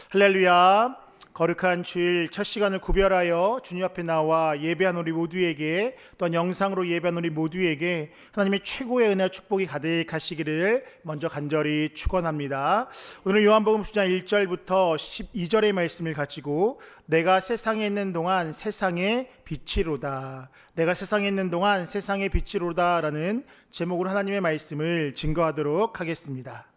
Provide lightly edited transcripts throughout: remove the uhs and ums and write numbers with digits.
할렐루야. 거룩한 주일 첫 시간을 구별하여 주님 앞에 나와 예배한 우리 모두에게, 또한 영상으로 예배한 우리 모두에게 하나님의 최고의 은혜와 축복이 가득하시기를 먼저 간절히 축원합니다. 오늘 요한복음 10장 1절부터 12절의 말씀을 가지고 내가 세상에 있는 동안 세상의 빛이로다, 내가 세상에 있는 동안 세상의 빛이로다 라는 제목으로 하나님의 말씀을 증거하도록 하겠습니다.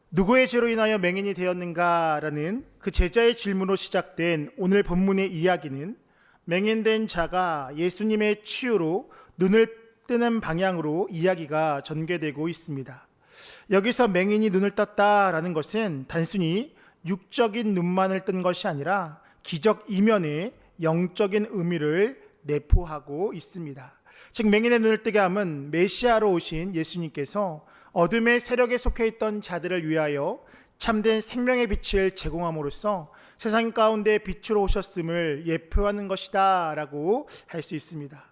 누구의 죄로 인하여 맹인이 되었는가라는 그 제자의 질문으로 시작된 오늘 본문의 이야기는 맹인된 자가 예수님의 치유로 눈을 뜨는 방향으로 이야기가 전개되고 있습니다. 여기서 맹인이 눈을 떴다라는 것은 단순히 육적인 눈만을 뜬 것이 아니라 기적 이면에 영적인 의미를 내포하고 있습니다. 즉 맹인의 눈을 뜨게 함은 메시아로 오신 예수님께서 어둠의 세력에 속해 있던 자들을 위하여 참된 생명의 빛을 제공함으로써 세상 가운데 빛으로 오셨음을 예표하는 것이다 라고 할 수 있습니다.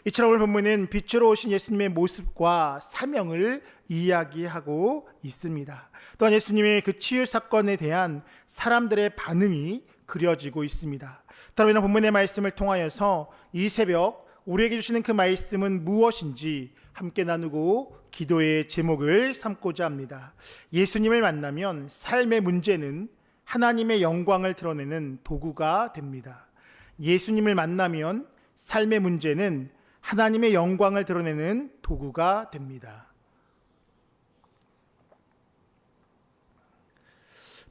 이처럼 오늘 본문은 빛으로 오신 예수님의 모습과 사명을 이야기하고 있습니다. 또한 예수님의 그 치유 사건에 대한 사람들의 반응이 그려지고 있습니다. 따로 이런 본문의 말씀을 통하여서 이 새벽 우리에게 주시는 그 말씀은 무엇인지 함께 나누고 기도의 제목을 삼고자 합니다. 예수님을 만나면 삶의 문제는 하나님의 영광을 드러내는 도구가 됩니다. 예수님을 만나면 삶의 문제는 하나님의 영광을 드러내는 도구가 됩니다.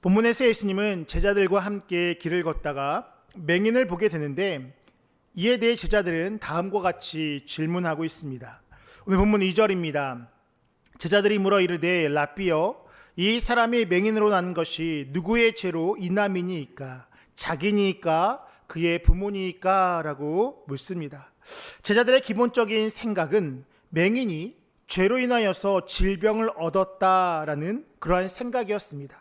본문에서 예수님은 제자들과 함께 길을 걷다가 맹인을 보게 되는데, 이에 대해 제자들은 다음과 같이 질문하고 있습니다. 오늘 본문 2절입니다. 제자들이 물어 이르되 라삐여, 이 사람이 맹인으로 난 것이 누구의 죄로 이남이니이까? 자기니이까? 그의 부모니이까? 라고 묻습니다. 제자들의 기본적인 생각은 맹인이 죄로 인하여서 질병을 얻었다라는 그러한 생각이었습니다.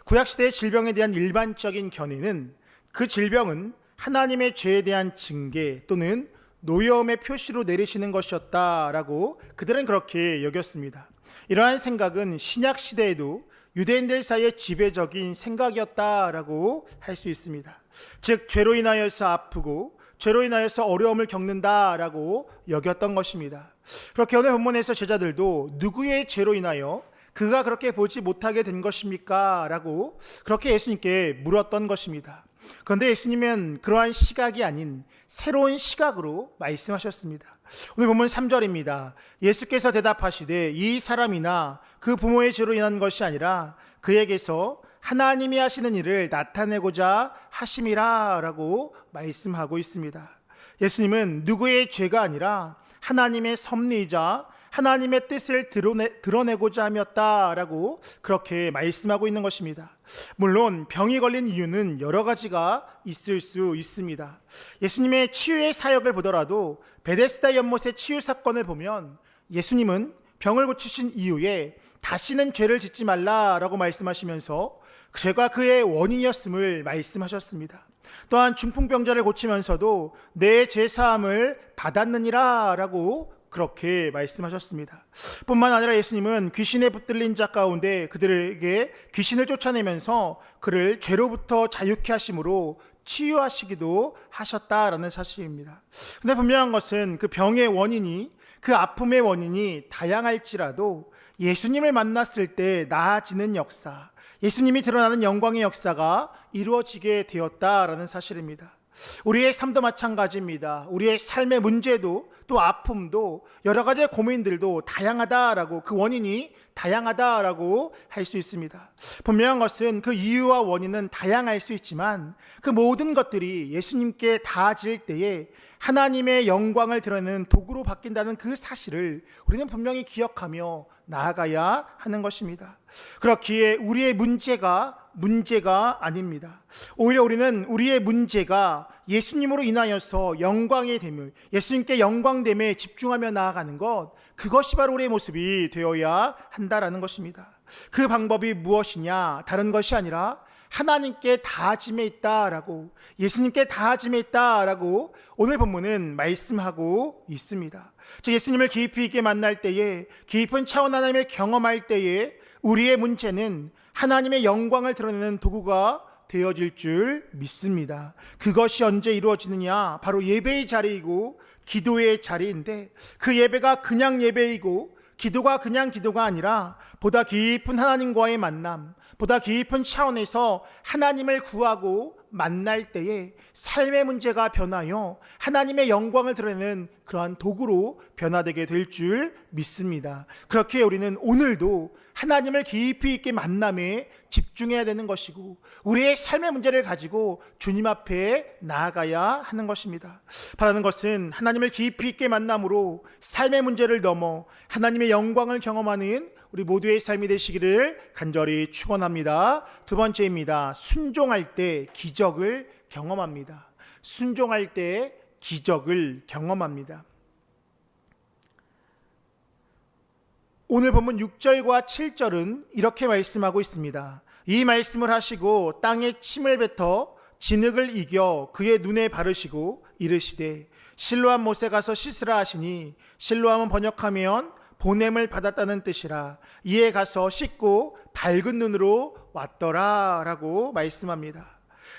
구약시대의 질병에 대한 일반적인 견해는 그 질병은 하나님의 죄에 대한 징계 또는 노여움의 표시로 내리시는 것이었다라고 그들은 그렇게 여겼습니다. 이러한 생각은 신약 시대에도 유대인들 사이의 지배적인 생각이었다라고 할 수 있습니다. 즉 죄로 인하여서 아프고 죄로 인하여서 어려움을 겪는다라고 여겼던 것입니다. 그렇게 오늘 본문에서 제자들도 누구의 죄로 인하여 그가 그렇게 보지 못하게 된 것입니까? 라고 그렇게 예수님께 물었던 것입니다. 그런데 예수님은 그러한 시각이 아닌 새로운 시각으로 말씀하셨습니다. 오늘 본문 3절입니다. 예수께서 대답하시되 이 사람이나 그 부모의 죄로 인한 것이 아니라 그에게서 하나님이 하시는 일을 나타내고자 하심이라 라고 말씀하고 있습니다. 예수님은 누구의 죄가 아니라 하나님의 섭리이자 하나님의 뜻을 드러내고자 함이었다라고 그렇게 말씀하고 있는 것입니다. 물론 병이 걸린 이유는 여러 가지가 있을 수 있습니다. 예수님의 치유의 사역을 보더라도 베데스다 연못의 치유 사건을 보면 예수님은 병을 고치신 이후에 다시는 죄를 짓지 말라라고 말씀하시면서 죄가 그의 원인이었음을 말씀하셨습니다. 또한 중풍병자를 고치면서도 내 죄사함을 받았느니라 라고 그렇게 말씀하셨습니다. 뿐만 아니라 예수님은 귀신에 붙들린 자 가운데 그들에게 귀신을 쫓아내면서 그를 죄로부터 자유케 하심으로 치유하시기도 하셨다라는 사실입니다. 그런데 분명한 것은 그 병의 원인이, 그 아픔의 원인이 다양할지라도 예수님을 만났을 때 나아지는 역사, 예수님이 드러나는 영광의 역사가 이루어지게 되었다라는 사실입니다. 우리의 삶도 마찬가지입니다. 우리의 삶의 문제도 또 아픔도 여러 가지의 고민들도 다양하다라고, 그 원인이 다양하다라고 할 수 있습니다. 분명한 것은 그 이유와 원인은 다양할 수 있지만 그 모든 것들이 예수님께 닿아질 때에 하나님의 영광을 드러내는 도구로 바뀐다는 그 사실을 우리는 분명히 기억하며 나아가야 하는 것입니다. 그렇기에 우리의 문제가 아닙니다. 오히려 우리는 우리의 문제가 예수님으로 인하여서 영광의 됨을, 예수님께 영광됨에 집중하며 나아가는 것, 그것이 바로 우리의 모습이 되어야 한다라는 것입니다. 그 방법이 무엇이냐? 다른 것이 아니라 하나님께 다짐에 있다라고, 예수님께 다짐에 있다라고 오늘 본문은 말씀하고 있습니다. 즉 예수님을 깊이 있게 만날 때에, 깊은 차원 하나님을 경험할 때에 우리의 문제는 하나님의 영광을 드러내는 도구가 되어질 줄 믿습니다. 그것이 언제 이루어지느냐? 바로 예배의 자리이고 기도의 자리인데, 그 예배가 그냥 예배이고 기도가 그냥 기도가 아니라 보다 깊은 하나님과의 만남, 보다 깊은 차원에서 하나님을 구하고 만날 때에 삶의 문제가 변하여 하나님의 영광을 드러내는 그러한 도구로 변화되게 될 줄 믿습니다. 그렇게 우리는 오늘도 하나님을 깊이 있게 만남에 집중해야 되는 것이고, 우리의 삶의 문제를 가지고 주님 앞에 나아가야 하는 것입니다. 바라는 것은 하나님을 깊이 있게 만남으로 삶의 문제를 넘어 하나님의 영광을 경험하는 우리 모두의 삶이 되시기를 간절히 축원합니다. 두 번째입니다. 순종할 때 기적을 경험합니다. 순종할 때 기적을 경험합니다. 오늘 본문 6절과 7절은 이렇게 말씀하고 있습니다. 이 말씀을 하시고 땅에 침을 뱉어 진흙을 이겨 그의 눈에 바르시고 이르시되 실로암 못에 가서 씻으라 하시니, 실로암은 번역하면 보냄을 받았다는 뜻이라. 이에 가서 씻고 밝은 눈으로 왔더라 라고 말씀합니다.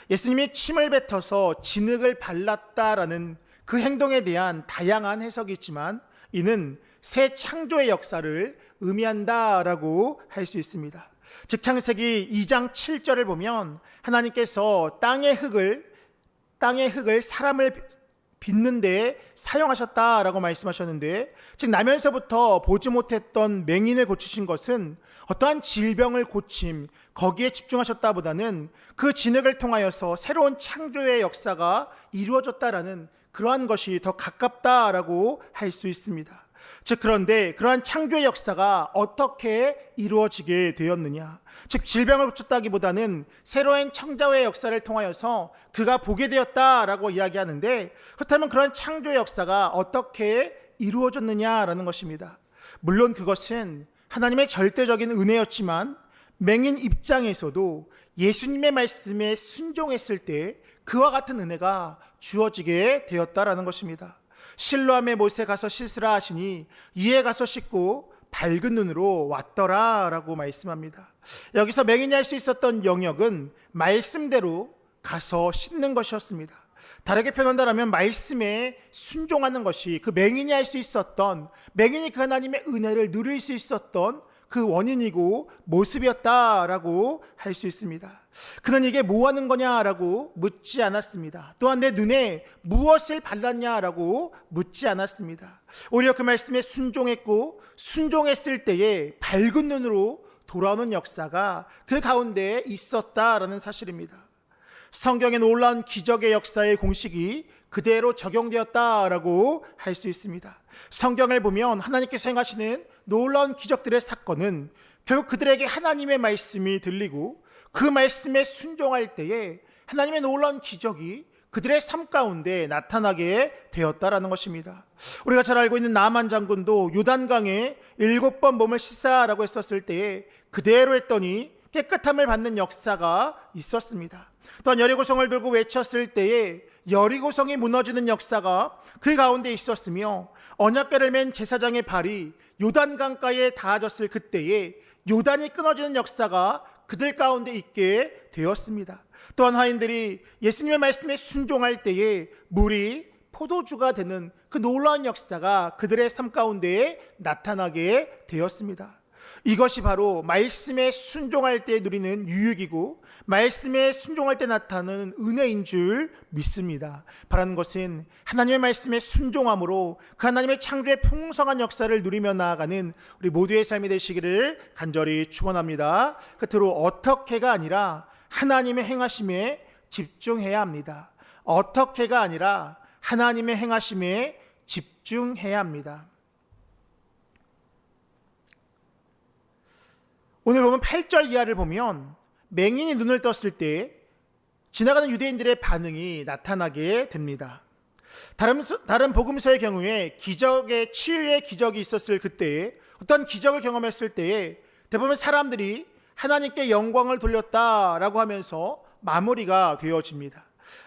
예수님이 침을 뱉어서 진흙을 발랐다라는 그 행동에 대한 다양한 해석이 있지만, 이는 새 창조의 역사를 의미한다라고 할 수 있습니다. 즉 창세기 2장 7절을 보면 하나님께서 땅의 흙을 사람을 빚는 데 사용하셨다라고 말씀하셨는데, 즉 나면서부터 보지 못했던 맹인을 고치신 것은 어떠한 질병을 고침, 거기에 집중하셨다보다는 그 진흙을 통하여서 새로운 창조의 역사가 이루어졌다라는 그러한 것이 더 가깝다라고 할 수 있습니다. 즉 그런데 그러한 창조의 역사가 어떻게 이루어지게 되었느냐? 즉 질병을 고쳤다기보다는 새로운 창조의 역사를 통하여서 그가 보게 되었다라고 이야기하는데, 그렇다면 그러한 창조의 역사가 어떻게 이루어졌느냐라는 것입니다. 물론 그것은 하나님의 절대적인 은혜였지만, 맹인 입장에서도 예수님의 말씀에 순종했을 때 그와 같은 은혜가 주어지게 되었다라는 것입니다. 실로암의 못에 가서 씻으라 하시니 이에 가서 씻고 밝은 눈으로 왔더라 라고 말씀합니다. 여기서 맹인이 할 수 있었던 영역은 말씀대로 가서 씻는 것이었습니다. 다르게 표현한다면 말씀에 순종하는 것이 그 맹인이 할 수 있었던, 맹인이 그 하나님의 은혜를 누릴 수 있었던 그 원인이고 모습이었다라고 할 수 있습니다. 그는 이게 뭐 하는 거냐라고 묻지 않았습니다. 또한 내 눈에 무엇을 발랐냐라고 묻지 않았습니다. 오히려 그 말씀에 순종했고, 순종했을 때에 밝은 눈으로 돌아오는 역사가 그 가운데 있었다라는 사실입니다. 성경의 놀라운 기적의 역사의 공식이 그대로 적용되었다라고 할 수 있습니다. 성경을 보면 하나님께서 행하시는 놀라운 기적들의 사건은 결국 그들에게 하나님의 말씀이 들리고 그 말씀에 순종할 때에 하나님의 놀라운 기적이 그들의 삶 가운데 나타나게 되었다라는 것입니다. 우리가 잘 알고 있는 나만 장군도 요단강에 7번 몸을 씻으라고 했었을 때에 그대로 했더니 깨끗함을 받는 역사가 있었습니다. 또한 여리고성을 들고 외쳤을 때에 여리고성이 무너지는 역사가 그 가운데 있었으며, 언약궤를 맨 제사장의 발이 요단강가에 닿아졌을 그때에 요단이 끊어지는 역사가 그들 가운데 있게 되었습니다. 또한 하인들이 예수님의 말씀에 순종할 때에 물이 포도주가 되는 그 놀라운 역사가 그들의 삶 가운데 나타나게 되었습니다. 이것이 바로 말씀에 순종할 때 누리는 유익이고 말씀에 순종할 때 나타나는 은혜인 줄 믿습니다. 바라는 것은 하나님의 말씀에 순종함으로 그 하나님의 창조의 풍성한 역사를 누리며 나아가는 우리 모두의 삶이 되시기를 간절히 축원합니다. 끝으로 어떻게가 아니라 하나님의 행하심에 집중해야 합니다. 어떻게가 아니라 하나님의 행하심에 집중해야 합니다. 오늘 보면 8절 이하를 보면 맹인이 눈을 떴을 때 지나가는 유대인들의 반응이 나타나게 됩니다. 다른 복음서의 경우에 기적의 치유의 기적이 있었을 그때에 어떤 기적을 경험했을 때에 대부분 사람들이 하나님께 영광을 돌렸다라고 하면서 마무리가 되어집니다.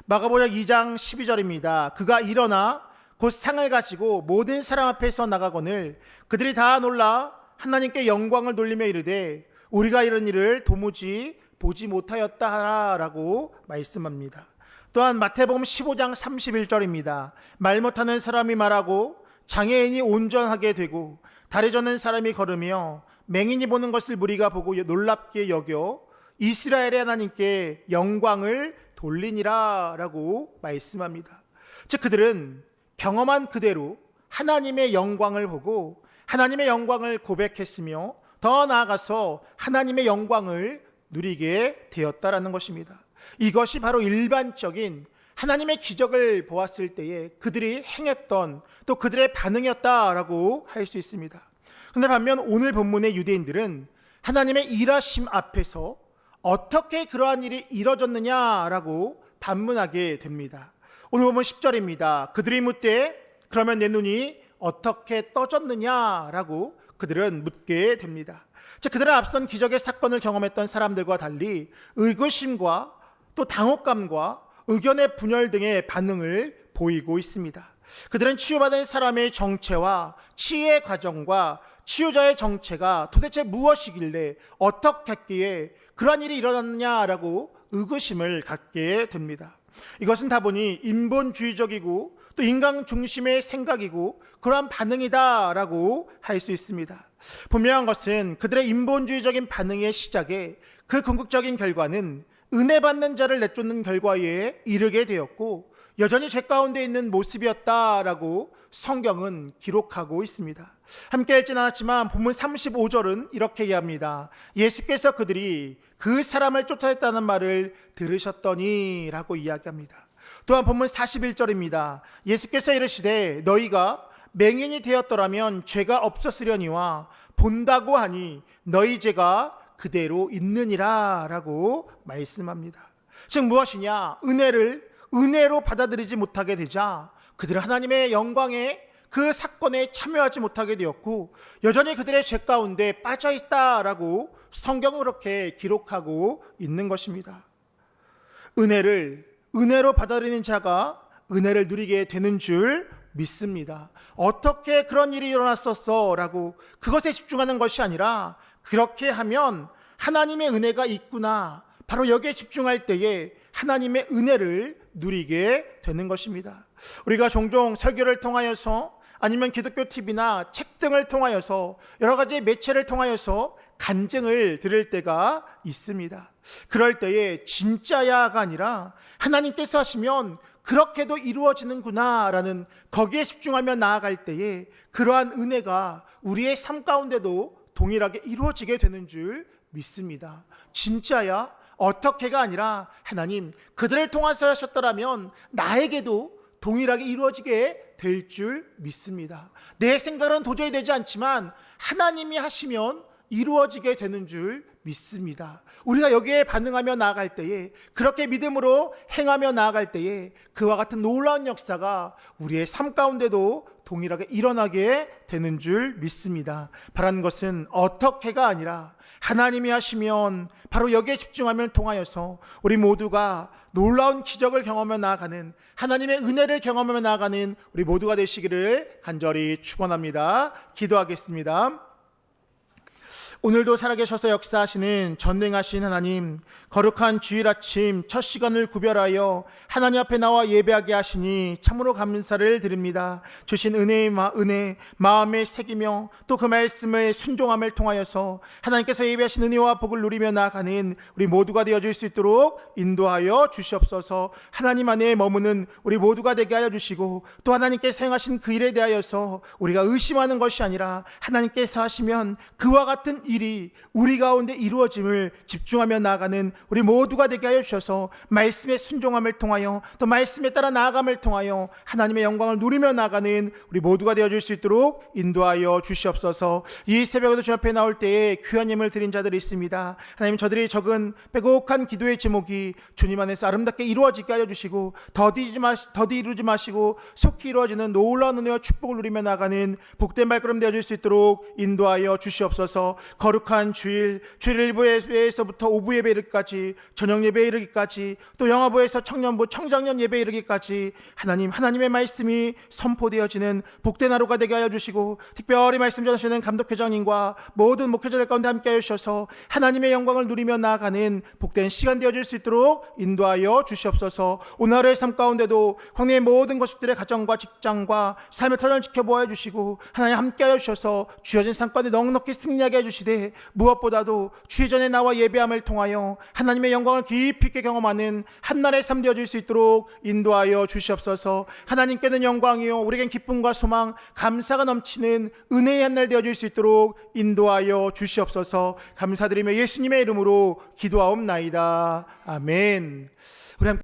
마가복음 2장 12절입니다. 그가 일어나 곧 상을 가지고 모든 사람 앞에서 나가거늘 그들이 다 놀라 하나님께 영광을 돌리며 이르되 우리가 이런 일을 도무지 보지 못하였다 하라라고 말씀합니다. 또한 마태복음 15장 31절입니다. 말 못하는 사람이 말하고 장애인이 온전하게 되고 다리 저는 사람이 걸으며 맹인이 보는 것을 무리가 보고 놀랍게 여겨 이스라엘의 하나님께 영광을 돌리니라 라고 말씀합니다. 즉 그들은 경험한 그대로 하나님의 영광을 보고 하나님의 영광을 고백했으며 더 나아가서 하나님의 영광을 누리게 되었다라는 것입니다. 이것이 바로 일반적인 하나님의 기적을 보았을 때에 그들이 행했던 또 그들의 반응이었다라고 할 수 있습니다. 그런데 반면 오늘 본문의 유대인들은 하나님의 일하심 앞에서 어떻게 그러한 일이 이뤄졌느냐라고 반문하게 됩니다. 오늘 보면 10절입니다. 그들이 묻되 그러면 내 눈이 어떻게 떠졌느냐라고 그들은 묻게 됩니다. 즉 그들은 앞선 기적의 사건을 경험했던 사람들과 달리 의구심과 또 당혹감과 의견의 분열 등의 반응을 보이고 있습니다. 그들은 치유받은 사람의 정체와 치유의 과정과 치유자의 정체가 도대체 무엇이길래 어떻게 했기에 그러한 일이 일어났느냐라고 의구심을 갖게 됩니다. 이것은 다분히 인본주의적이고 또 인간 중심의 생각이고 그러한 반응이다라고 할 수 있습니다. 분명한 것은 그들의 인본주의적인 반응의 시작에 그 궁극적인 결과는 은혜 받는 자를 내쫓는 결과에 이르게 되었고 여전히 죄 가운데 있는 모습이었다라고 성경은 기록하고 있습니다. 함께 읽진 않았지만 본문 35절은 이렇게 이야기합니다. 예수께서 그들이 그 사람을 쫓아냈다는 말을 들으셨더니 라고 이야기합니다. 또한 본문 41절입니다. 예수께서 이르시되 너희가 맹인이 되었더라면 죄가 없었으려니와 본다고 하니 너희 죄가 그대로 있느니라 라고 말씀합니다. 즉 무엇이냐? 은혜로 받아들이지 못하게 되자 그들은 하나님의 영광에 그 사건에 참여하지 못하게 되었고 여전히 그들의 죄 가운데 빠져 있다라고 성경은 그렇게 기록하고 있는 것입니다. 은혜로 받아들이는 자가 은혜를 누리게 되는 줄 믿습니다. 어떻게 그런 일이 일어났었어? 라고 그것에 집중하는 것이 아니라 그렇게 하면 하나님의 은혜가 있구나. 바로 여기에 집중할 때에 하나님의 은혜를 누리게 되는 것입니다. 우리가 종종 설교를 통하여서 아니면 기독교 TV나 책 등을 통하여서 여러 가지 매체를 통하여서 간증을 들을 때가 있습니다. 그럴 때에 진짜야가 아니라 하나님께서 하시면 그렇게도 이루어지는구나 라는 거기에 집중하며 나아갈 때에 그러한 은혜가 우리의 삶 가운데도 동일하게 이루어지게 되는 줄 믿습니다. 진짜야? 어떻게가 아니라 하나님 그들을 통해서 하셨더라면 나에게도 동일하게 이루어지게 될 줄 믿습니다. 내 생각은 도저히 되지 않지만 하나님이 하시면 이루어지게 되는 줄 믿습니다. 우리가 여기에 반응하며 나아갈 때에 그렇게 믿음으로 행하며 나아갈 때에 그와 같은 놀라운 역사가 우리의 삶 가운데도 동일하게 일어나게 되는 줄 믿습니다. 바라는 것은 어떻게가 아니라 하나님이 하시면 바로 여기에 집중하면 통하여서 우리 모두가 놀라운 기적을 경험하며 나아가는 하나님의 은혜를 경험하며 나아가는 우리 모두가 되시기를 간절히 축원합니다. 기도하겠습니다. 오늘도 살아계셔서 역사하시는 전능하신 하나님, 거룩한 주일 아침 첫 시간을 구별하여 하나님 앞에 나와 예배하게 하시니 참으로 감사를 드립니다. 주신 은혜 마음에 새기며 또 그 말씀의 순종함을 통하여서 하나님께서 예배하신 은혜와 복을 누리며 나아가는 우리 모두가 되어줄 수 있도록 인도하여 주시옵소서. 하나님 안에 머무는 우리 모두가 되게 하여 주시고 또 하나님께서 행하신 그 일에 대하여서 우리가 의심하는 것이 아니라 하나님께서 하시면 그와 같은 일이 우리 가운데 이루어짐을 집중하며 나아가는 우리 모두가 되게 하여 주셔서 말씀의 순종함을 통하여 또 말씀에 따라 나아감을 통하여 하나님의 영광을 누리며 나아가는 우리 모두가 되어줄 수 있도록 인도하여 주시옵소서. 이 새벽에도 주 앞에 나올 때에 귀한 예물 드린 자들이 있습니다. 하나님 저들이 적은 빼곡한 기도의 제목이 주님 안에서 아름답게 이루어지게 하여 주시고 더디 이루지 마시고 속히 이루어지는 놀라운 은혜와 축복을 누리며 나아가는 복된 발걸음 되어줄 수 있도록 인도하여 주시옵소서. 거룩한 주일 1부 예배에서부터 오후 예배 이르기까지, 저녁 예배 이르기까지, 또 영화부에서 청년부 청장년 예배 이르기까지 하나님의 말씀이 선포되어지는 복된 하루가 되게 하여 주시고, 특별히 말씀 전하시는 감독회장님과 모든 목회자들 가운데 함께 하여 주셔서 하나님의 영광을 누리며 나아가는 복된 시간 되어질 수 있도록 인도하여 주시옵소서. 오늘 하루의 삶 가운데도 광야의 모든 것들의 가정과 직장과 삶의 터전을 지켜보아 주시고, 하나님 함께 하여 주셔서 주어진 삶 가운데 넉넉히 승리하게 해주시되, 무엇보다도 주의 전에 나와 예배함을 통하여 하나님의 영광을 깊이 있게 경험하는 한날의 삶 되어질 수 있도록 인도하여 주시옵소서. 하나님께는 영광이요 우리에겐 기쁨과 소망, 감사가 넘치는 은혜의 한날 되어질 수 있도록 인도하여 주시옵소서. 감사드리며 예수님의 이름으로 기도하옵나이다. 아멘. 우리 함께